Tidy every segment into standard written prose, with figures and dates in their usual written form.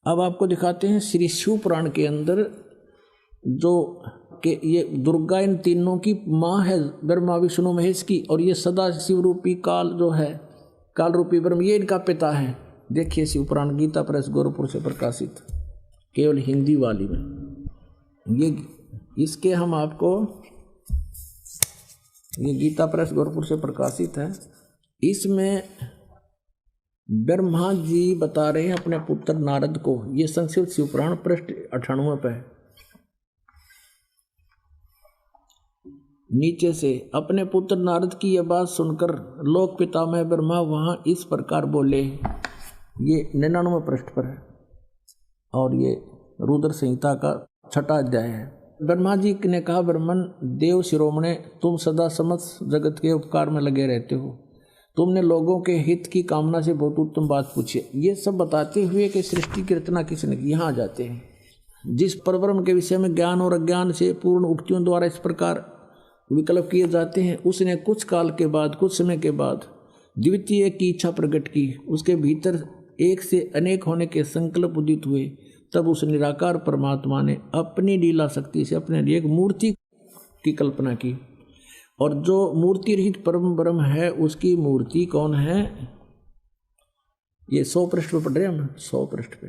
अब आपको दिखाते हैं श्री शिव पुराण के अंदर जो कि ये दुर्गा इन तीनों की माँ है, ब्रह्मा विष्णु महेश की, और ये सदा शिव रूपी काल जो है, काल रूपी ब्रह्म, ये इनका पिता है। देखिए शिव पुराण गीता प्रेस गोरखपुर से प्रकाशित, केवल हिंदी वाली में। ये इसके हम आपको, ये गीता प्रेस गोरखपुर से प्रकाशित है। इसमें ब्रह्मा जी बता रहे हैं अपने पुत्र नारद को, ये संस्कृत शिव पुराण पृष्ठ 98 पे है। नीचे से अपने पुत्र नारद की यह बात सुनकर लोक पितामह ब्रह्मा वहां इस प्रकार बोले, ये 99 पृष्ठ पर है और ये रुद्र संहिता का 6वां अध्याय है। ब्रह्मा जी ने कहा, ब्रह्मन देव शिरोमणे, तुम सदा समस्त जगत के उपकार में लगे रहते हो, तुमने लोगों के हित की कामना से बहुत उत्तम बात पूछी। ये सब बताते हुए कि सृष्टि की रचना किसने की, यहाँ आ जाते हैं। जिस परब्रह्म के विषय में ज्ञान और अज्ञान से पूर्ण उक्तियों द्वारा इस प्रकार विकल्प किए जाते हैं, उसने कुछ काल के बाद, कुछ समय के बाद द्वितीय की इच्छा प्रकट की। उसके भीतर एक से अनेक होने के संकल्प उदित हुए। तब उस निराकार परमात्मा ने अपनी लीला शक्ति से अपने लिए एक मूर्ति की कल्पना की, और जो मूर्ति रहित परम ब्रह्म है उसकी मूर्ति कौन है? ये 100 पृष्ठ पर पढ़ रहे हैं हम, 100 पृष्ठ पे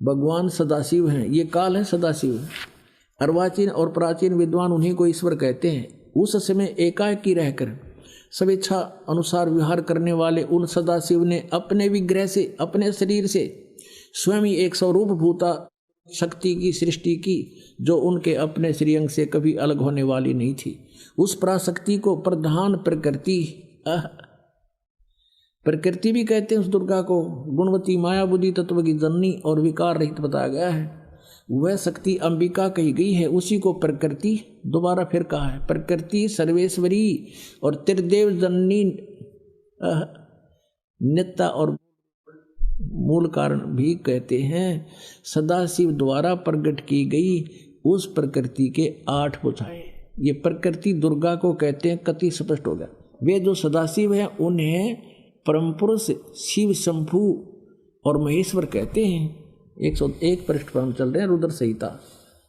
भगवान सदाशिव हैं। ये काल है सदाशिव। अर्वाचीन और प्राचीन विद्वान उन्हीं को ईश्वर कहते हैं। उस समय एकाकी रहकर स्वेच्छा अनुसार विहार करने वाले उन सदाशिव ने अपने विग्रह से, अपने शरीर से स्वयं ही एक स्वरूप भूता शक्ति की सृष्टि की, जो उनके अपने श्रीअंग से कभी अलग होने वाली नहीं थी। उस पराशक्ति को प्रधान प्रकृति भी कहते हैं। उस दुर्गा को गुणवती माया बुद्धि तत्व की जननी और विकार रहित बताया गया है। वह शक्ति अंबिका कही गई है, उसी को प्रकृति दोबारा फिर कहा है। प्रकृति सर्वेश्वरी और त्रिदेव जननी नित्या और मूल कारण भी कहते हैं। सदाशिव द्वारा प्रकट की गई उस प्रकृति के 8 भुजाएं, ये प्रकृति दुर्गा को कहते हैं। कति स्पष्ट हो गया। वे जो सदाशिव हैं उन्हें परम पुरुष शिव, शंभु और महेश्वर कहते हैं। 101 पृष्ठ पर हम चल रहे हैं, रुद्र संहिता,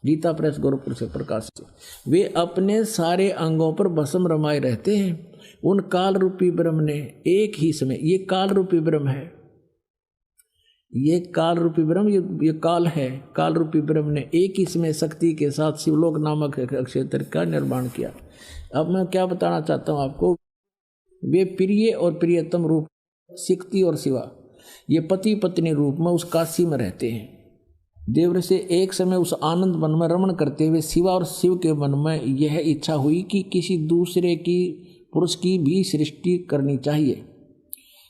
गीता प्रेस गोरखपुर से प्रकाशित। वे अपने सारे अंगों पर भस्म रमाए रहते हैं। उन काल रूपी ब्रह्म ने एक ही समय, ये काल रूपी ब्रह्म है, ये काल रूपी ब्रह्म, ये काल है, काल रूपी ब्रह्म ने एक ही समय शक्ति के साथ शिवलोक नामक क्षेत्र का निर्माण किया। अब मैं क्या बताना चाहता हूँ आपको, वे प्रिय और प्रियतम रूप शक्ति और शिवा, ये पति पत्नी रूप में उस काशी में रहते हैं। देवर से एक समय उस आनंद वन में रमण करते हुए शिवा और शिव के मन में यह इच्छा हुई कि किसी दूसरे की पुरुष की भी सृष्टि करनी चाहिए,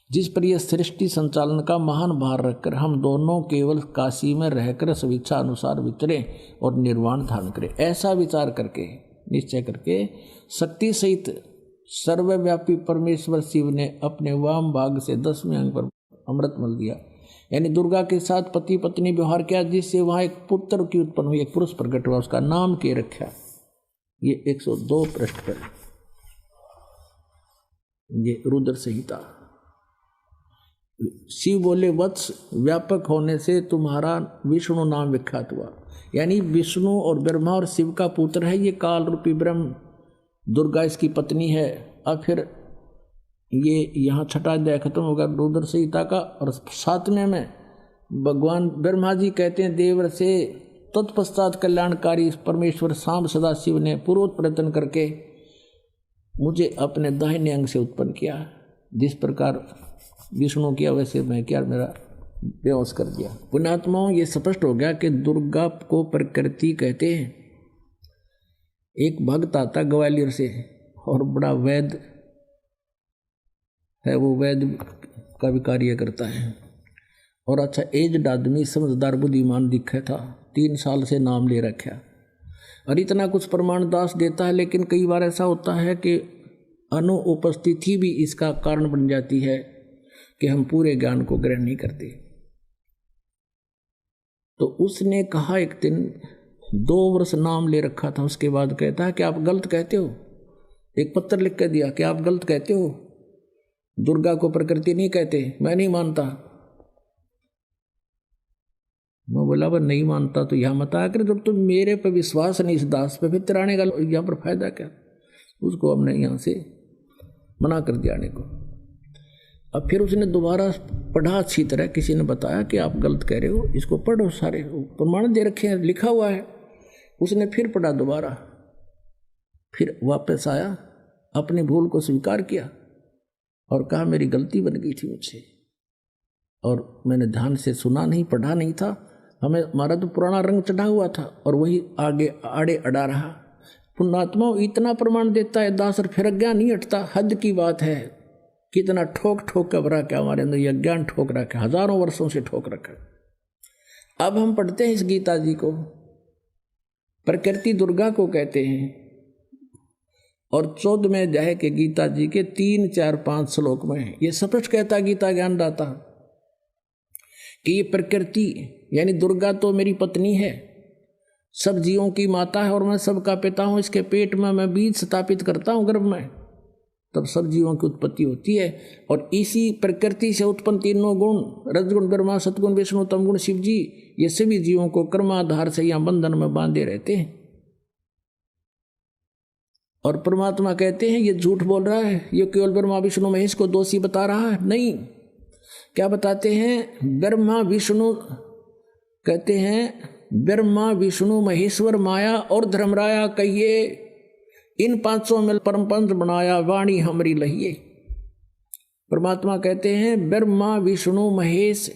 जिस पर यह सृष्टि संचालन का महान भार रखकर हम दोनों केवल काशी में रहकर स्वेच्छा अनुसार विचरें और निर्वाण धारण करें। ऐसा विचार करके, निश्चय करके, शक्ति सहित सर्वव्यापी परमेश्वर शिव ने अपने वाम भाग से 10वें अंग पर अमृत मल दिया, यानी दुर्गा के साथ पति पत्नी व्यवहार किया, जिससे वहां एक पुत्र की उत्पन्न हुई, एक पुरुष प्रकट हुआ, उसका नाम के रखा। ये 102 पृष्ठ पर, ये रुद्र संहिता। शिव बोले, वत्स, व्यापक होने से तुम्हारा विष्णु नाम विख्यात हुआ, यानी विष्णु और ब्रह्मा और शिव का पुत्र है ये काल रूपी ब्रह्म। दुर्गा इसकी पत्नी है। अब फिर ये यहाँ 6वां अध्याय खत्म होगा रुद्र संहिता का, और 7वें में भगवान ब्रह्मा जी कहते हैं देवर से, तत्पश्चात कल्याणकारी परमेश्वर सांब सदाशिव ने पूर्वोत्तर प्रयत्न करके मुझे अपने दाहिने अंग से उत्पन्न किया। जिस प्रकार विष्णु किया वैसे मैं किया, मेरा बेहोश कर दिया। पुण्यात्माओं, ये स्पष्ट हो गया कि दुर्गा को प्रकृति कहते हैं। एक भक्त आता ग्वालियर से और बड़ा वैद्य है, वो वैद्य का भी कार्य करता है, और अच्छा एज्ड आदमी, समझदार बुद्धिमान दिखा था, 3 साल से नाम ले रखा, और इतना कुछ प्रमाण दास देता है। लेकिन कई बार ऐसा होता है कि अनुपस्थिति भी इसका कारण बन जाती है कि हम पूरे ज्ञान को ग्रहण नहीं करते। तो उसने कहा एक दिन 2 वर्ष नाम ले रखा था, उसके बाद कहता है कि आप गलत कहते हो। एक पत्र लिख कर दिया कि आप गलत कहते हो, दुर्गा को प्रकृति नहीं कहते, मैं नहीं मानता। मैं बोला वह नहीं मानता तो यहाँ मत आकर, जब तुम मेरे पे विश्वास नहीं इस दास पे, फिर तिराने का यहाँ पर फायदा क्या। उसको हमने यहाँ से मना कर दिया आने को। अब फिर उसने दोबारा पढ़ा अच्छी तरह, किसी ने बताया कि आप गलत कह रहे हो, इसको पढ़ो, सारे प्रमाण दे रखे हैं, लिखा हुआ है। उसने फिर पढ़ा दोबारा, फिर वापस आया, अपनी भूल को स्वीकार किया और कहा मेरी गलती बन गई थी मुझसे, और मैंने ध्यान से सुना नहीं, पढ़ा नहीं था, हमारा तो पुराना रंग चढ़ा हुआ था और वही आगे आड़े अड़ा रहा। पुण्यात्मा इतना प्रमाण देता है दास और फिर अज्ञान नहीं हटता, हद की बात है। कितना ठोक ठोक कर भरा क्या हमारे अंदर, यह ज्ञान ठोक रखा है, हजारों वर्षों से ठोक रखा है। अब हम पढ़ते हैं इस गीता जी को, प्रकृति दुर्गा को कहते हैं, और 14वें अध्याय के गीता जी के 3, 4, 5 श्लोक में ये स्पष्ट कहता गीता ज्ञान दाता कि ये प्रकृति यानी दुर्गा तो मेरी पत्नी है, सब जीवों की माता है और मैं सबका पिता हूँ। इसके पेट में मैं बीज स्थापित करता हूँ गर्भ में, तब सब जीवों की उत्पत्ति होती है। और इसी प्रकृति से उत्पन्न तीनों गुण, रजगुण ब्रह्मा, सतगुण विष्णु, तमगुण शिव जी, ये सभी जीवों को कर्माधार से यहाँ बंधन में बांधे रहते हैं। और परमात्मा कहते हैं ये झूठ बोल रहा है, ये केवल ब्रह्मा विष्णु महेश को दोषी बता रहा है। नहीं, क्या बताते हैं, ब्रह्मा विष्णु कहते हैं, ब्रह्मा विष्णु महेश्वर माया और धर्मराया कहिए, इन पांचों में परम पंच बनाया, वाणी हमरी लहिए। परमात्मा कहते हैं ब्रह्मा विष्णु महेश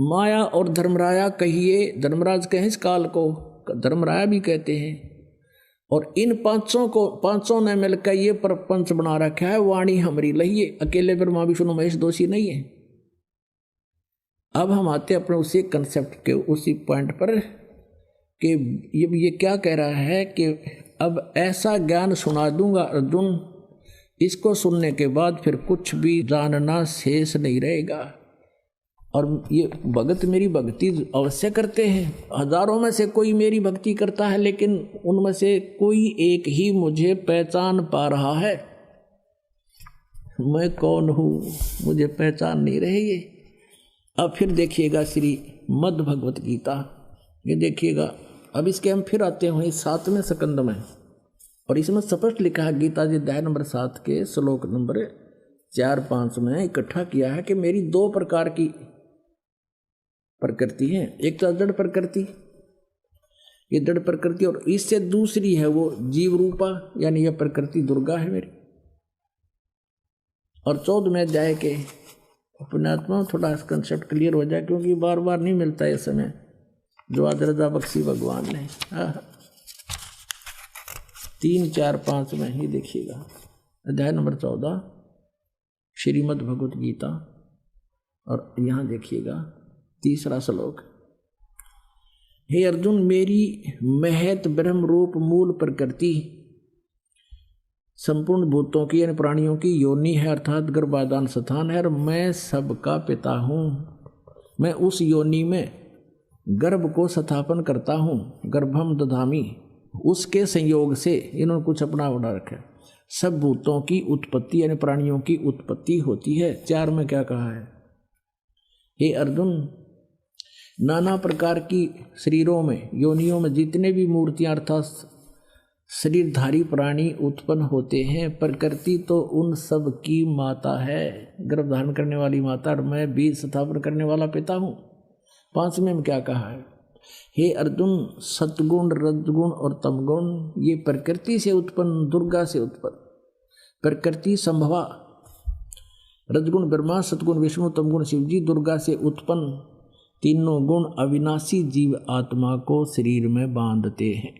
माया और धर्मराया कहिए, धर्मराज कहें इस काल को, धर्मराया भी कहते हैं। और इन पांचों ने मिलकर ये प्रपंच बना रखा है, वाणी हमरी लहिए। अकेले ब्रह्मा विष्णु महेश दोषी नहीं है। अब हम आते अपने उसी कंसेप्ट के उसी पॉइंट पर कि ये क्या कह रहा है कि अब ऐसा ज्ञान सुना दूंगा अर्जुन, इसको सुनने के बाद फिर कुछ भी जानना शेष नहीं रहेगा। और ये भगत मेरी भक्ति अवश्य करते हैं, हजारों में से कोई मेरी भक्ति करता है, लेकिन उनमें से कोई एक ही मुझे पहचान पा रहा है। मैं कौन हूँ मुझे पहचान नहीं रही है। अब फिर देखिएगा श्रीमद् भगवत गीता, ये देखिएगा। अब इसके हम फिर आते हैं 7वें स्कंद में, और इसमें स्पष्ट लिखा है गीता जी अध्याय नंबर 7 के श्लोक नंबर 4, 5 में इकट्ठा किया है कि मेरी 2 प्रकार की प्रकृति है। एक तो जड़ प्रकृति, ये जड़ प्रकृति, और इससे दूसरी है वो जीव रूपा, यानी यह प्रकृति दुर्गा है मेरी। और 14वें अध्याय के अपने आत्मा थोड़ा कंसेप्ट क्लियर हो जाए, क्योंकि बार बार नहीं मिलता है समय जो आज रजा बख्शी भगवान ने। 3, 4, 5 में ही देखिएगा अध्याय नंबर 14 श्रीमद् भगवत गीता, और यहाँ देखिएगा 3रा श्लोक। हे अर्जुन, मेरी महत ब्रह्म रूप मूल प्रकृति संपूर्ण भूतों की यानी प्राणियों की योनि है, अर्थात गर्भाधान स्थान है, और मैं सबका पिता हूँ। मैं उस योनि में गर्भ को स्थापन करता हूँ, गर्भम दधामी, उसके संयोग से इन्होंने कुछ अपना बना रखा है। सब भूतों की उत्पत्ति यानी प्राणियों की उत्पत्ति होती है। 4 में क्या कहा है, हे अर्जुन, नाना प्रकार की शरीरों में योनियों में जितने भी मूर्तियां अर्थात शरीरधारी प्राणी उत्पन्न होते हैं, प्रकृति तो उन सब की माता है, गर्भ धारण करने वाली माता, और मैं बीज स्थापन करने वाला पिता हूँ। 5वें में क्या कहा है, हे अर्जुन, सतगुण रजगुण और तमगुण ये प्रकृति से उत्पन्न, दुर्गा से उत्पन्न प्रकृति संभवा, रजगुण ब्रह्मा, सतगुण विष्णु, तमगुण शिव जी, दुर्गा से उत्पन्न तीनों गुण अविनाशी जीव आत्मा को शरीर में बांधते हैं।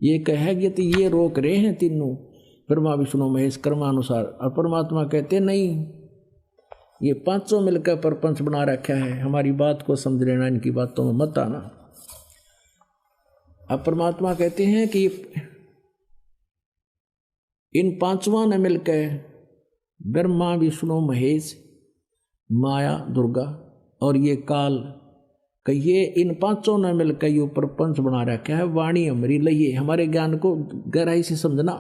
ये कहेगी तो ये रोक रहे हैं तीनों, ब्रह्मा विष्णु महेश कर्मानुसार, और परमात्मा कहते नहीं, ये पांचों मिलकर प्रपंच बना रखा है। हमारी बात को समझ लेना, इनकी बातों में मत आना। अब परमात्मा कहते हैं कि इन पांचों ने मिलकर ब्रह्मा विष्णु महेश माया दुर्गा और ये काल कहिए, इन पांचों ने मिलकर ये प्रपंच बना रखा है। वाणी हमारी लइए, हमारे ज्ञान को गहराई से समझना।